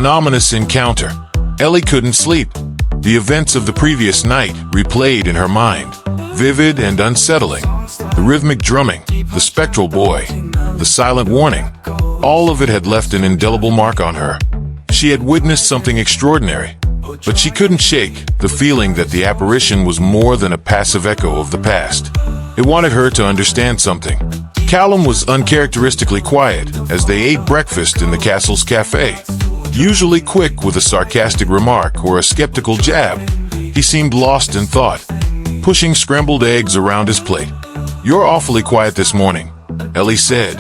An ominous encounter. Ellie couldn't sleep. The events of the previous night replayed in her mind, vivid and unsettling. The rhythmic drumming, the spectral boy, the silent warning. All of it had left an indelible mark on her. She had witnessed something extraordinary, but she couldn't shake the feeling that the apparition was more than a passive echo of the past. It wanted her to understand something. Callum was uncharacteristically quiet as they ate breakfast in the castle's cafe. Usually quick with a sarcastic remark or a skeptical jab, he seemed lost in thought, pushing scrambled eggs around his plate. "You're awfully quiet this morning," Ellie said,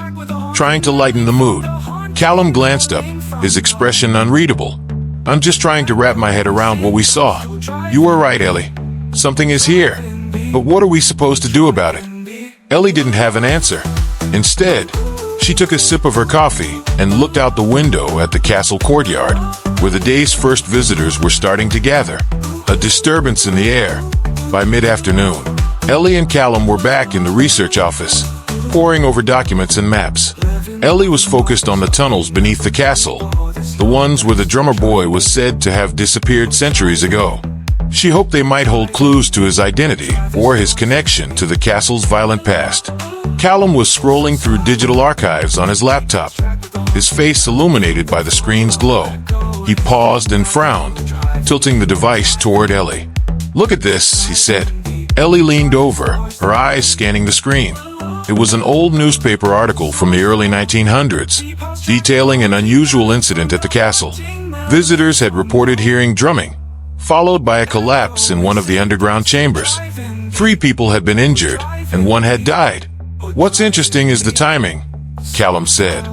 trying to lighten the mood. Callum glanced up, his expression unreadable. "I'm just trying to wrap my head around what we saw." "You were right, Ellie. Something is here. But what are we supposed to do about it?" Ellie didn't have an answer. Instead, she took a sip of her coffee and looked out the window at the castle courtyard, where the day's first visitors were starting to gather. A disturbance in the air. By mid-afternoon, Ellie and Callum were back in the research office, poring over documents and maps. Ellie was focused on the tunnels beneath the castle, the ones where the drummer boy was said to have disappeared centuries ago. She hoped they might hold clues to his identity or his connection to the castle's violent past. Callum was scrolling through digital archives on his laptop, his face illuminated by the screen's glow. He paused and frowned, tilting the device toward Ellie. "Look at this," he said. Ellie leaned over, her eyes scanning the screen. It was an old newspaper article from the early 1900s, detailing an unusual incident at the castle. Visitors had reported hearing drumming, followed by a collapse in one of the underground chambers. 3 people had been injured, and 1 had died. "What's interesting is the timing," Callum said.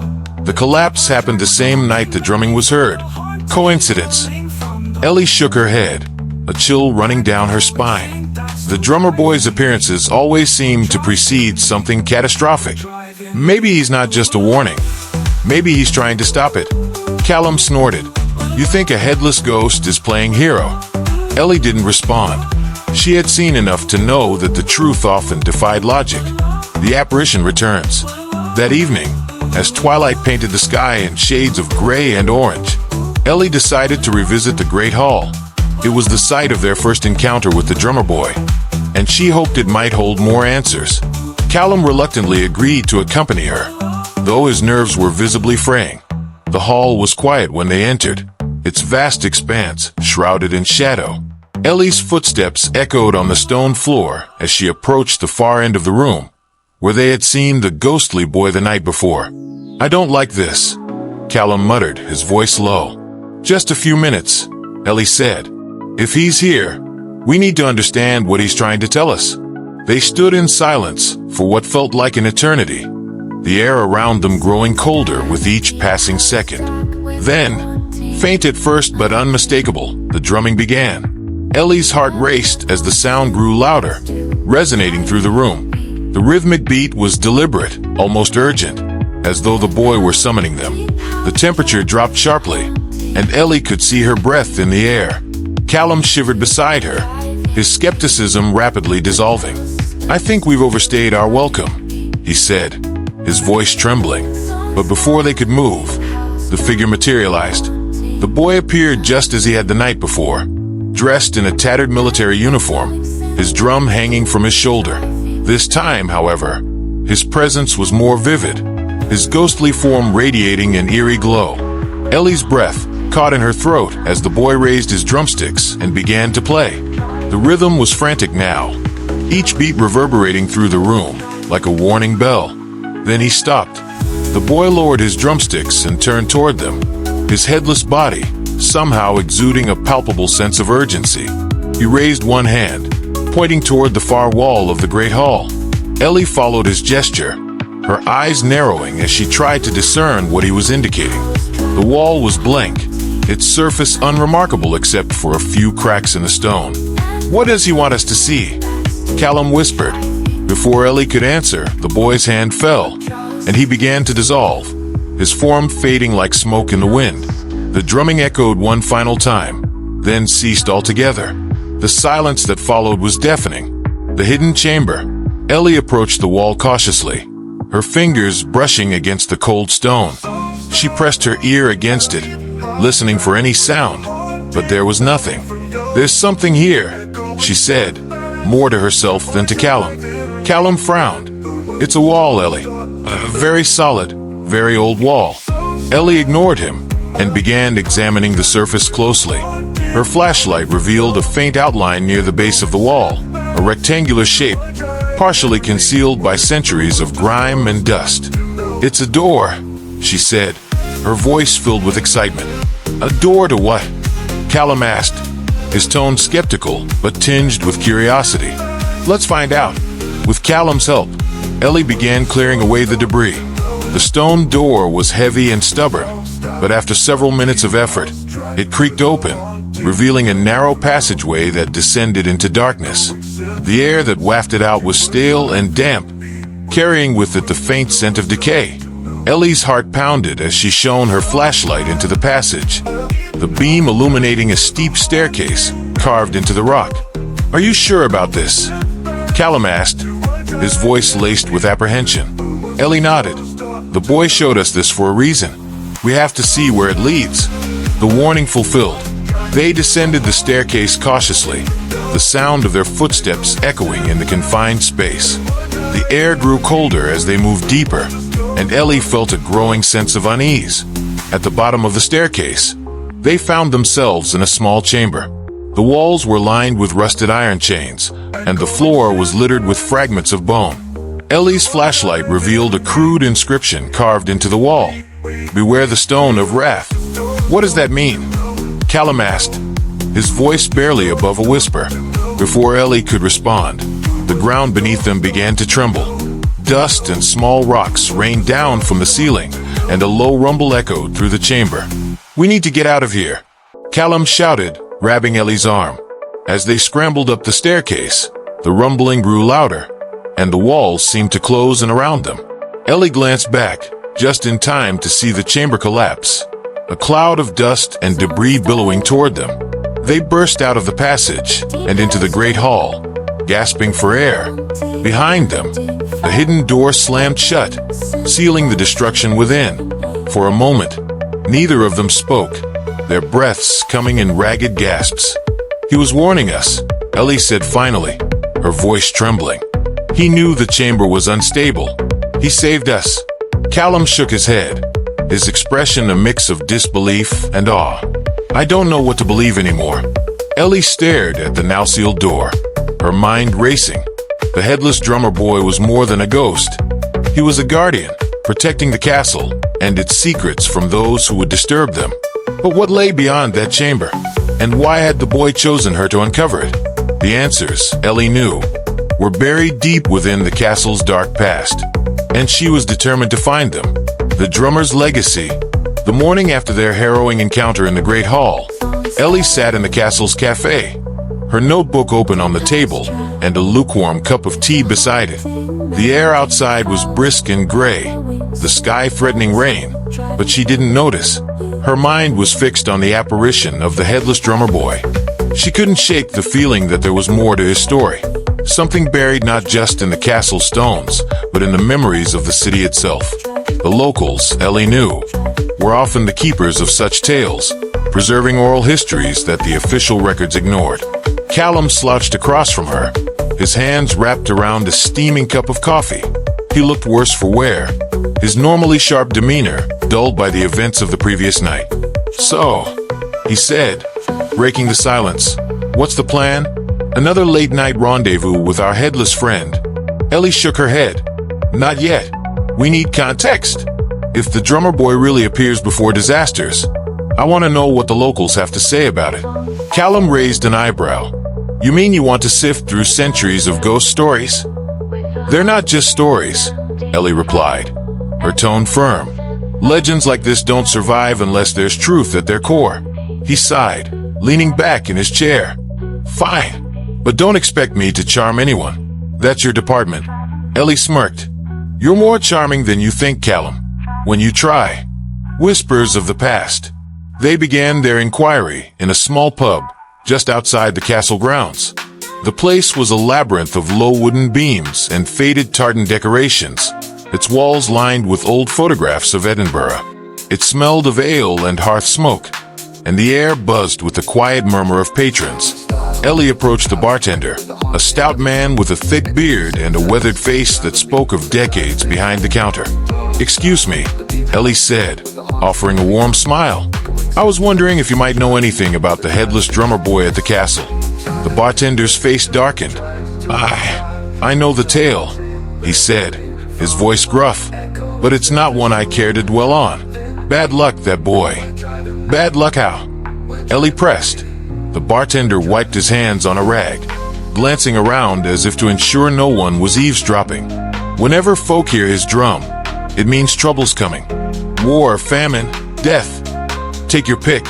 "The collapse happened the same night the drumming was heard. Coincidence?" Ellie shook her head, a chill running down her spine. The drummer boy's appearances always seemed to precede something catastrophic. "Maybe he's not just a warning. Maybe he's trying to stop it." Callum snorted. "You think a headless ghost is playing hero?" Ellie didn't respond. She had seen enough to know that the truth often defied logic. The apparition returns. That evening, as twilight painted the sky in shades of gray and orange, Ellie decided to revisit the Great Hall. It was the site of their first encounter with the drummer boy, and she hoped it might hold more answers. Callum reluctantly agreed to accompany her, though his nerves were visibly fraying. The hall was quiet when they entered, its vast expanse shrouded in shadow. Ellie's footsteps echoed on the stone floor as she approached the far end of the room, where they had seen the ghostly boy the night before. "I don't like this," Callum muttered, his voice low. "Just a few minutes," Ellie said. "If he's here, we need to understand what he's trying to tell us." They stood in silence for what felt like an eternity, the air around them growing colder with each passing second. Then, faint at first but unmistakable, the drumming began. Ellie's heart raced as the sound grew louder, resonating through the room. The rhythmic beat was deliberate, almost urgent, as though the boy were summoning them. The temperature dropped sharply, and Ellie could see her breath in the air. Callum shivered beside her, his skepticism rapidly dissolving. "I think we've overstayed our welcome," he said, his voice trembling. But before they could move, the figure materialized. The boy appeared just as he had the night before, dressed in a tattered military uniform, his drum hanging from his shoulder. This time, however, his presence was more vivid, his ghostly form radiating an eerie glow. Ellie's breath caught in her throat as the boy raised his drumsticks and began to play. The rhythm was frantic now, each beat reverberating through the room like a warning bell. Then he stopped. The boy lowered his drumsticks and turned toward them, his headless body somehow exuding a palpable sense of urgency. He raised one hand, pointing toward the far wall of the Great Hall. Ellie followed his gesture, her eyes narrowing as she tried to discern what he was indicating. The wall was blank, its surface unremarkable except for a few cracks in the stone. "What does he want us to see?" Callum whispered. Before Ellie could answer, the boy's hand fell, and he began to dissolve, his form fading like smoke in the wind. The drumming echoed one final time, then ceased altogether. The silence that followed was deafening. The hidden chamber. Ellie approached the wall cautiously, her fingers brushing against the cold stone. She pressed her ear against it, listening for any sound, but there was nothing. "There's something here," she said, more to herself than to Callum. Callum frowned. "It's a wall, Ellie. A very solid, very old wall." Ellie ignored him and began examining the surface closely. Her flashlight revealed a faint outline near the base of the wall, a rectangular shape, partially concealed by centuries of grime and dust. "It's a door," she said, her voice filled with excitement. "A door to what?" Callum asked, his tone skeptical but tinged with curiosity. "Let's find out." With Callum's help, Ellie began clearing away the debris. The stone door was heavy and stubborn, but after several minutes of effort, it creaked open, revealing a narrow passageway that descended into darkness. The air that wafted out was stale and damp, carrying with it the faint scent of decay. Ellie's heart pounded as she shone her flashlight into the passage, the beam illuminating a steep staircase carved into the rock. "Are you sure about this?" Callum asked, his voice laced with apprehension. Ellie nodded. "The boy showed us this for a reason. We have to see where it leads." The warning fulfilled. They descended the staircase cautiously, the sound of their footsteps echoing in the confined space. The air grew colder as they moved deeper, and Ellie felt a growing sense of unease. At the bottom of the staircase, they found themselves in a small chamber. The walls were lined with rusted iron chains, and the floor was littered with fragments of bone. Ellie's flashlight revealed a crude inscription carved into the wall. "Beware the stone of wrath." "What does that mean?" Callum asked, his voice barely above a whisper. Before Ellie could respond, the ground beneath them began to tremble. Dust and small rocks rained down from the ceiling, and a low rumble echoed through the chamber. "We need to get out of here," Callum shouted, grabbing Ellie's arm. As they scrambled up the staircase, the rumbling grew louder, and the walls seemed to close in around them. Ellie glanced back, just in time to see the chamber collapse, a cloud of dust and debris billowing toward them. They burst out of the passage and into the great hall, gasping for air. Behind them, a hidden door slammed shut, sealing the destruction within. For a moment, neither of them spoke, their breaths coming in ragged gasps. "He was warning us," Ellie said finally, her voice trembling. "He knew the chamber was unstable. He saved us." Callum shook his head, his expression a mix of disbelief and awe. "I don't know what to believe anymore." Ellie stared at the now sealed door, her mind racing. The headless drummer boy was more than a ghost. He was a guardian, protecting the castle and its secrets from those who would disturb them. But what lay beyond that chamber? And why had the boy chosen her to uncover it? The answers, Ellie knew, were buried deep within the castle's dark past, and she was determined to find them. The drummer's legacy. The morning after their harrowing encounter in the Great Hall, Ellie sat in the castle's cafe, her notebook open on the table and a lukewarm cup of tea beside it. The air outside was brisk and gray, the sky threatening rain, but she didn't notice. Her mind was fixed on the apparition of the headless drummer boy. She couldn't shake the feeling that there was more to his story, something buried not just in the castle stones, but in the memories of the city itself. The locals, Ellie knew, were often the keepers of such tales, preserving oral histories that the official records ignored. Callum slouched across from her, his hands wrapped around a steaming cup of coffee. He looked worse for wear, his normally sharp demeanor dulled by the events of the previous night. "So," he said, breaking the silence, "what's the plan? Another late-night rendezvous with our headless friend?" Ellie shook her head. "Not yet. We need context. If the drummer boy really appears before disasters, I want to know what the locals have to say about it." Callum raised an eyebrow. "You mean you want to sift through centuries of ghost stories?" "They're not just stories," Ellie replied, her tone firm. "Legends like this don't survive unless there's truth at their core." He sighed, leaning back in his chair. "Fine, but don't expect me to charm anyone. That's your department." Ellie smirked. "You're more charming than you think, Callum, when you try." Whispers of the past. They began their inquiry in a small pub just outside the castle grounds. The place was a labyrinth of low wooden beams and faded tartan decorations, its walls lined with old photographs of Edinburgh. It smelled of ale and hearth smoke, and the air buzzed with the quiet murmur of patrons. Ellie approached the bartender, a stout man with a thick beard and a weathered face that spoke of decades behind the counter. "Excuse me," Ellie said, offering a warm smile. "I was wondering if you might know anything about the headless drummer boy at the castle." The bartender's face darkened. I know the tale," he said, his voice gruff, "but it's not one I care to dwell on. Bad luck, that boy." "Bad luck how?" Ellie pressed. The bartender wiped his hands on a rag, glancing around as if to ensure no one was eavesdropping. "Whenever folk hear his drum, it means trouble's coming. War, famine, death. Take your pick.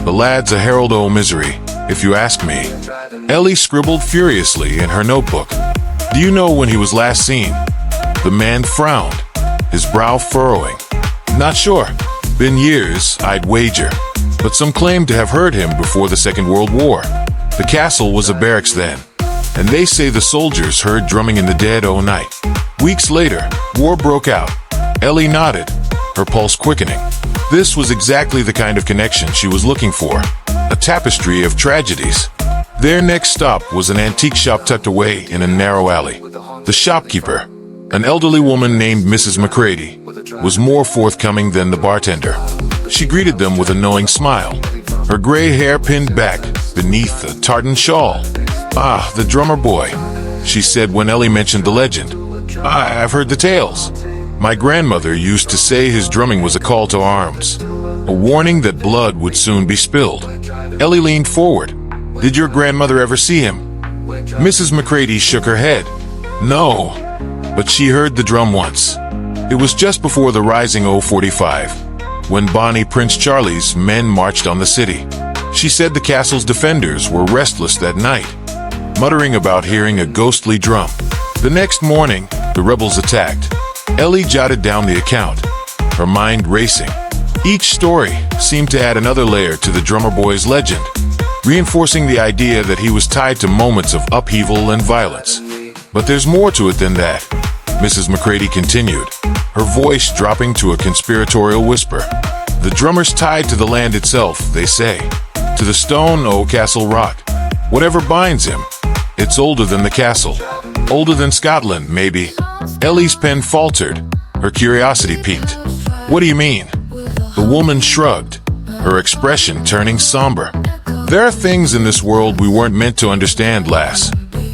The lad's a herald o' misery, if you ask me." Ellie scribbled furiously in her notebook. "Do you know when he was last seen?" The man frowned, his brow furrowing. "Not sure. Been years, I'd wager. But some claim to have heard him before the Second World War. The castle was a barracks then, and they say the soldiers heard drumming in the dead o' night. Weeks later, war broke out." Ellie nodded, her pulse quickening. This was exactly the kind of connection she was looking for. A tapestry of tragedies. Their next stop was an antique shop tucked away in a narrow alley. The shopkeeper, an elderly woman named Mrs. McCready, was more forthcoming than the bartender. She greeted them with a knowing smile, her gray hair pinned back beneath a tartan shawl. "Ah, the drummer boy," she said when Ellie mentioned the legend. "I've heard the tales. My grandmother used to say his drumming was a call to arms, a warning that blood would soon be spilled." Ellie leaned forward. "Did your grandmother ever see him?" Mrs. McCready shook her head. "No, but she heard the drum once. It was just before the Rising '45, when Bonnie Prince Charlie's men marched on the city. She said the castle's defenders were restless that night, muttering about hearing a ghostly drum. The next morning, the rebels attacked." Ellie jotted down the account, her mind racing. Each story seemed to add another layer to the drummer boy's legend, reinforcing the idea that he was tied to moments of upheaval and violence. "But there's more to it than that," Mrs. McCready continued, her voice dropping to a conspiratorial whisper. "The drummer's tied to the land itself, they say, to the stone o' Castle Rock. Whatever binds him, it's older than the castle. Older than Scotland, maybe." Ellie's pen faltered, her curiosity piqued. "What do you mean?" The woman shrugged, her expression turning somber. "There are things in this world we weren't meant to understand, lass.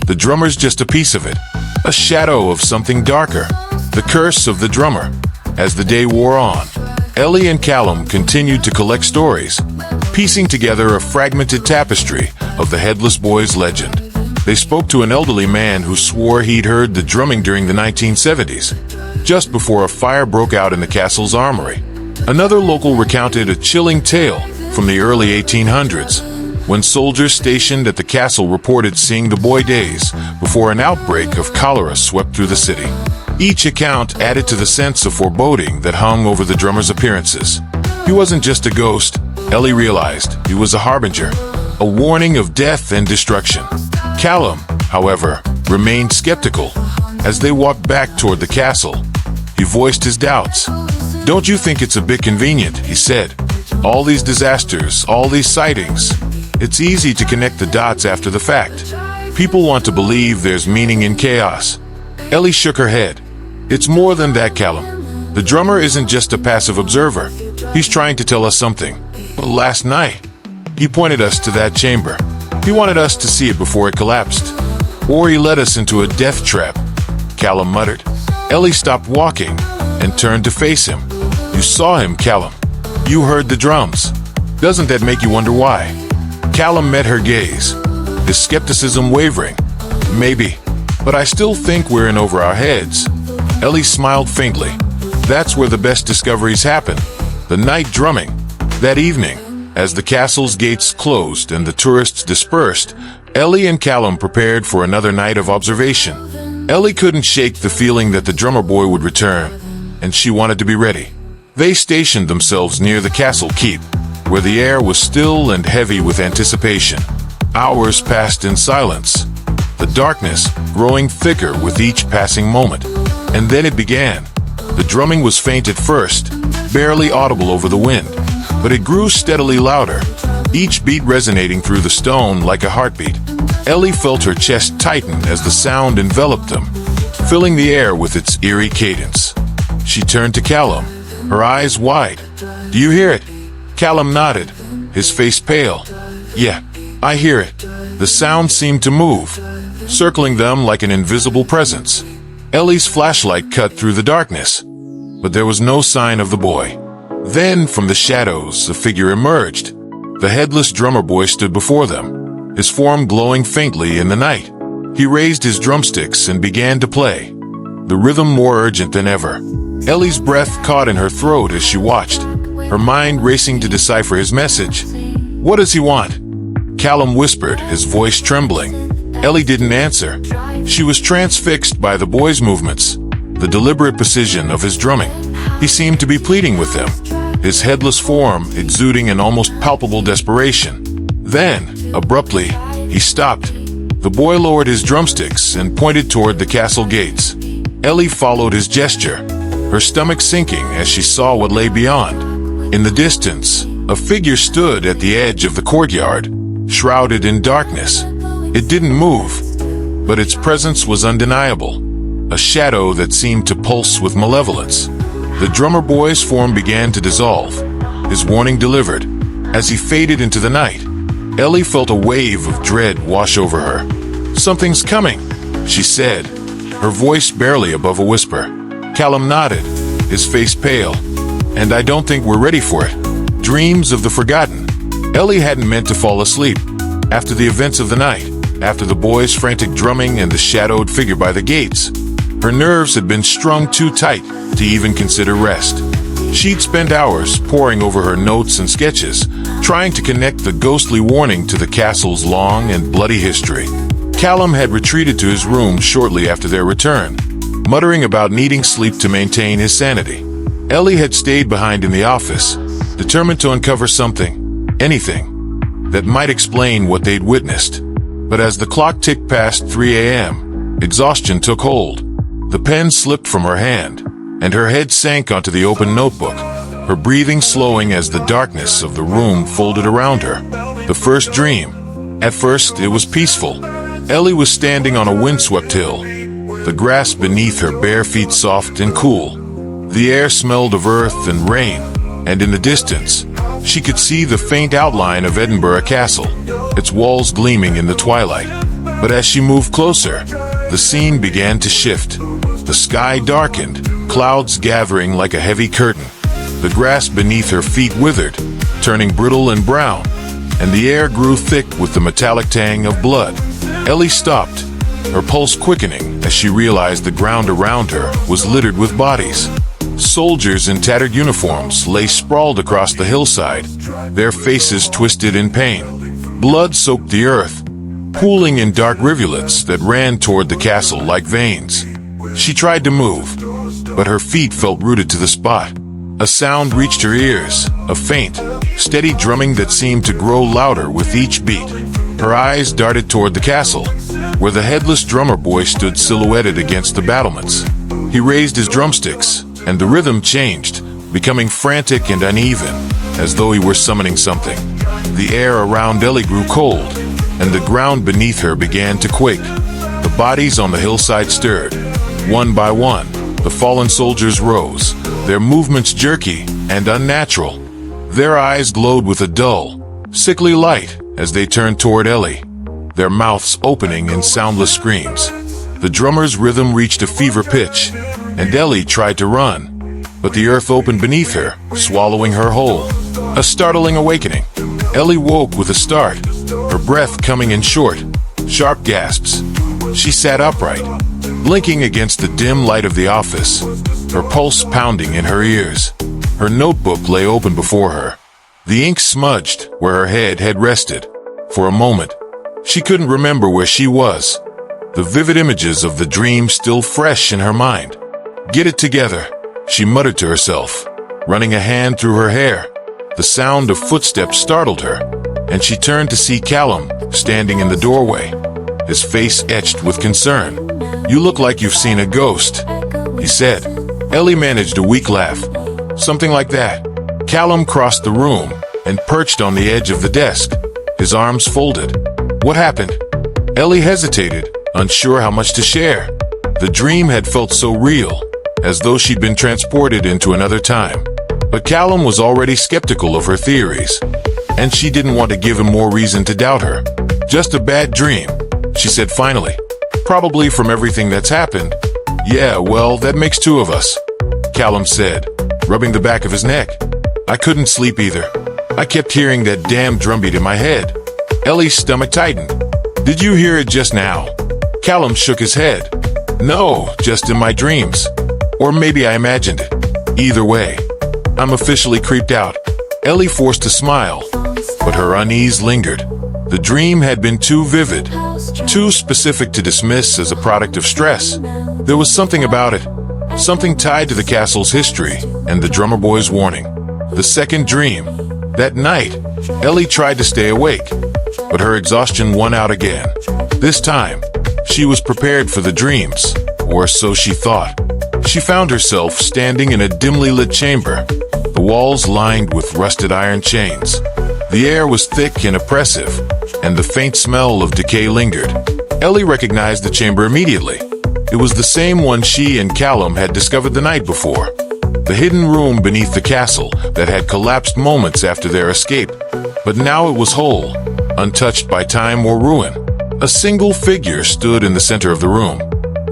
The drummer's just a piece of it, a shadow of something darker, the curse of the drummer." As the day wore on, Ellie and Callum continued to collect stories, piecing together a fragmented tapestry of the headless boy's legend. They spoke to an elderly man who swore he'd heard the drumming during the 1970s, just before a fire broke out in the castle's armory. Another local recounted a chilling tale from the early 1800s, when soldiers stationed at the castle reported seeing the boy days before an outbreak of cholera swept through the city. Each account added to the sense of foreboding that hung over the drummer's appearances. He wasn't just a ghost, Ellie realized. He was a harbinger, a warning of death and destruction. Callum, however, remained skeptical. As they walked back toward the castle, he voiced his doubts. "Don't you think it's a bit convenient?" he said. "All these disasters, all these sightings. It's easy to connect the dots after the fact. People want to believe there's meaning in chaos." Ellie shook her head. "It's more than that, Callum. The drummer isn't just a passive observer. He's trying to tell us something. Last night, he pointed us to that chamber. He wanted us to see it before it collapsed. Or he led us into a death trap," Callum muttered. Ellie stopped walking and turned to face him. "You saw him, Callum. You heard the drums. Doesn't that make you wonder why?" Callum met her gaze, his skepticism wavering. "Maybe, but I still think we're in over our heads." Ellie smiled faintly. "That's where the best discoveries happen. The night drumming. That evening, as the castle's gates closed and the tourists dispersed, Ellie and Callum prepared for another night of observation. Ellie couldn't shake the feeling that the drummer boy would return, and she wanted to be ready. They stationed themselves near the castle keep, where the air was still and heavy with anticipation. Hours passed in silence, the darkness growing thicker with each passing moment. And then it began. The drumming was faint at first, barely audible over the wind, but it grew steadily louder, each beat resonating through the stone like a heartbeat. Ellie felt her chest tighten as the sound enveloped them, filling the air with its eerie cadence. She turned to Callum, her eyes wide. "Do you hear it?" Callum nodded, his face pale. "Yeah, I hear it." The sound seemed to move, circling them like an invisible presence. Ellie's flashlight cut through the darkness, but there was no sign of the boy. Then, from the shadows, a figure emerged. The headless drummer boy stood before them, his form glowing faintly in the night. He raised his drumsticks and began to play, the rhythm more urgent than ever. Ellie's breath caught in her throat as she watched, her mind racing to decipher his message. "What does he want?" Callum whispered, his voice trembling. Ellie didn't answer. She was transfixed by the boy's movements, the deliberate precision of his drumming. He seemed to be pleading with them, his headless form exuding an almost palpable desperation. Then, abruptly, he stopped. The boy lowered his drumsticks and pointed toward the castle gates. Ellie followed his gesture, her stomach sinking as she saw what lay beyond. In the distance, a figure stood at the edge of the courtyard, shrouded in darkness. It didn't move, but its presence was undeniable, a shadow that seemed to pulse with malevolence. The drummer boy's form began to dissolve, his warning delivered. As he faded into the night, Ellie felt a wave of dread wash over her. "Something's coming," she said, her voice barely above a whisper. Callum nodded, his face pale. "And I don't think we're ready for it." Dreams of the forgotten. Ellie hadn't meant to fall asleep. After the events of the night, after the boy's frantic drumming and the shadowed figure by the gates, her nerves had been strung too tight to even consider rest. She'd spent hours poring over her notes and sketches, trying to connect the ghostly warning to the castle's long and bloody history. Callum had retreated to his room shortly after their return, muttering about needing sleep to maintain his sanity. Ellie had stayed behind in the office, determined to uncover something, anything, that might explain what they'd witnessed. But as the clock ticked past 3 a.m., exhaustion took hold. The pen slipped from her hand, and her head sank onto the open notebook, her breathing slowing as the darkness of the room folded around her. The first dream. At first, it was peaceful. Ellie was standing on a windswept hill, the grass beneath her bare feet soft and cool. The air smelled of earth and rain, and in the distance, she could see the faint outline of Edinburgh Castle, its walls gleaming in the twilight. But as she moved closer, the scene began to shift. The sky darkened, clouds gathering like a heavy curtain. The grass beneath her feet withered, turning brittle and brown, and the air grew thick with the metallic tang of blood. Ellie stopped, her pulse quickening as she realized the ground around her was littered with bodies. Soldiers in tattered uniforms lay sprawled across the hillside, their faces twisted in pain. Blood soaked the earth, pooling in dark rivulets that ran toward the castle like veins. She tried to move, but her feet felt rooted to the spot. A sound reached her ears, a faint, steady drumming that seemed to grow louder with each beat. Her eyes darted toward the castle, where the headless drummer boy stood silhouetted against the battlements. He raised his drumsticks, and the rhythm changed, becoming frantic and uneven, as though he were summoning something. The air around Ellie grew cold, and the ground beneath her began to quake. The bodies on the hillside stirred. One by one, the fallen soldiers rose, their movements jerky and unnatural. Their eyes glowed with a dull, sickly light as they turned toward Ellie, their mouths opening in soundless screams. The drummer's rhythm reached a fever pitch, and Ellie tried to run, but the earth opened beneath her, swallowing her whole. A startling awakening. Ellie woke with a start, her breath coming in short, sharp gasps. She sat upright, blinking against the dim light of the office, her pulse pounding in her ears. Her notebook lay open before her, the ink smudged where her head had rested. For a moment, she couldn't remember where she was, the vivid images of the dream still fresh in her mind. "Get it together," she muttered to herself, running a hand through her hair. The sound of footsteps startled her, and she turned to see Callum standing in the doorway, his face etched with concern. "You look like you've seen a ghost," he said. Ellie managed a weak laugh. "Something like that." Callum crossed the room, and perched on the edge of the desk, his arms folded. What happened? Ellie hesitated, unsure how much to share. The dream had felt so real, as though she'd been transported into another time. But Callum was already skeptical of her theories, and she didn't want to give him more reason to doubt her. Just a bad dream, she said finally. Probably from everything that's happened. Yeah, well, that makes two of us, Callum said, rubbing the back of his neck. I couldn't sleep either. I kept hearing that damn drumbeat in my head. Ellie's stomach tightened. Did you hear it just now? Callum shook his head. No, just in my dreams. Or maybe I imagined it. Either way, I'm officially creeped out. Ellie forced a smile, but her unease lingered. The dream had been too vivid, too specific to dismiss as a product of stress. There was something about it, something tied to the castle's history and the drummer boy's warning. The second dream. That night, Ellie tried to stay awake, but her exhaustion won out again. This time, she was prepared for the dreams, or so she thought. She found herself standing in a dimly lit chamber, the walls lined with rusted iron chains. The air was thick and oppressive, and the faint smell of decay lingered. Ellie recognized the chamber immediately. It was the same one she and Callum had discovered the night before. The hidden room beneath the castle that had collapsed moments after their escape. But now it was whole, untouched by time or ruin. A single figure stood in the center of the room.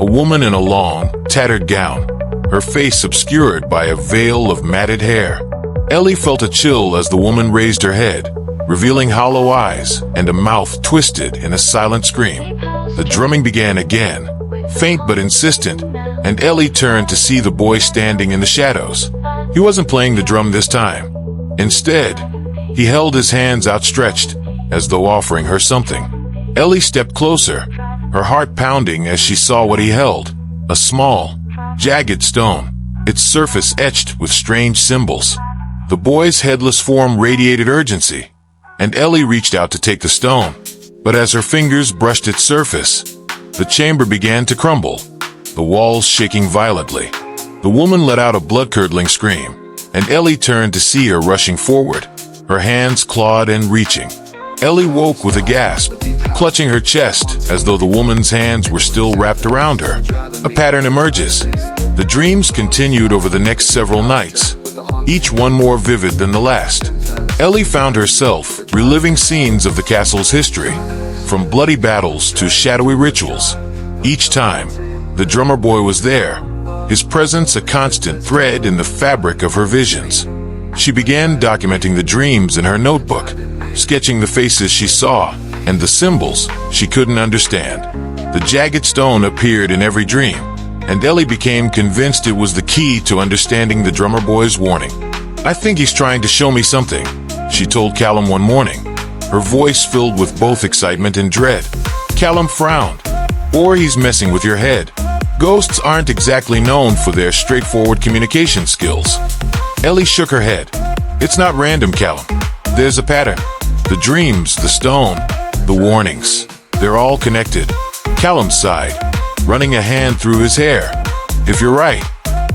A woman in a long, tattered gown, her face obscured by a veil of matted hair. Ellie felt a chill as the woman raised her head, revealing hollow eyes and a mouth twisted in a silent scream. The drumming began again, faint but insistent, and Ellie turned to see the boy standing in the shadows. He wasn't playing the drum this time. Instead, he held his hands outstretched, as though offering her something. Ellie stepped closer, her heart pounding as she saw what he held. A small, jagged stone, its surface etched with strange symbols. The boy's headless form radiated urgency, and Ellie reached out to take the stone. But as her fingers brushed its surface, the chamber began to crumble, the walls shaking violently. The woman let out a blood-curdling scream, and Ellie turned to see her rushing forward, her hands clawed and reaching. Ellie woke with a gasp, clutching her chest as though the woman's hands were still wrapped around her. A pattern emerges. The dreams continued over the next several nights, each one more vivid than the last. Ellie found herself reliving scenes of the castle's history, from bloody battles to shadowy rituals. Each time, the drummer boy was there, his presence a constant thread in the fabric of her visions. She began documenting the dreams in her notebook, sketching the faces she saw and the symbols she couldn't understand. The jagged stone appeared in every dream, and Ellie became convinced it was the key to understanding the drummer boy's warning. I think he's trying to show me something, she told Callum one morning, her voice filled with both excitement and dread. Callum frowned. Or he's messing with your head. Ghosts aren't exactly known for their straightforward communication skills. Ellie shook her head. It's not random, Callum. There's a pattern. The dreams, the stone, the warnings. They're all connected. Callum sighed, running a hand through his hair. If you're right,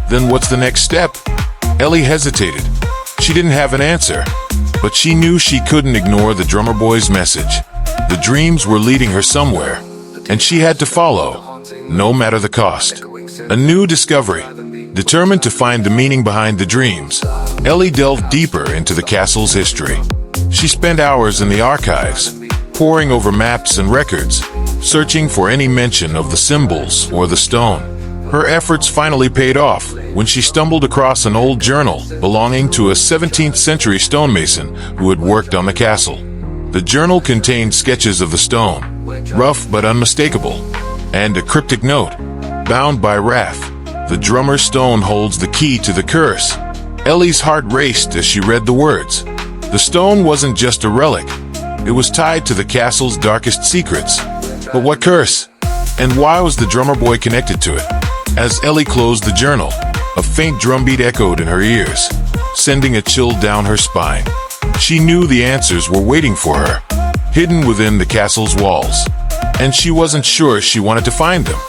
then what's the next step? Ellie hesitated. She didn't have an answer, but she knew she couldn't ignore the drummer boy's message. The dreams were leading her somewhere, and she had to follow, no matter the cost. A new discovery. Determined to find the meaning behind the dreams, Ellie delved deeper into the castle's history. She spent hours in the archives, poring over maps and records, searching for any mention of the symbols or the stone. Her efforts finally paid off when she stumbled across an old journal belonging to a 17th century stonemason who had worked on the castle. The journal contained sketches of the stone, rough but unmistakable, and a cryptic note, bound by wrath. The drummer's stone holds the key to the curse. Ellie's heart raced as she read the words. The stone wasn't just a relic. It was tied to the castle's darkest secrets. But what curse? And why was the drummer boy connected to it? As Ellie closed the journal, a faint drumbeat echoed in her ears, sending a chill down her spine. She knew the answers were waiting for her, hidden within the castle's walls, and she wasn't sure she wanted to find them.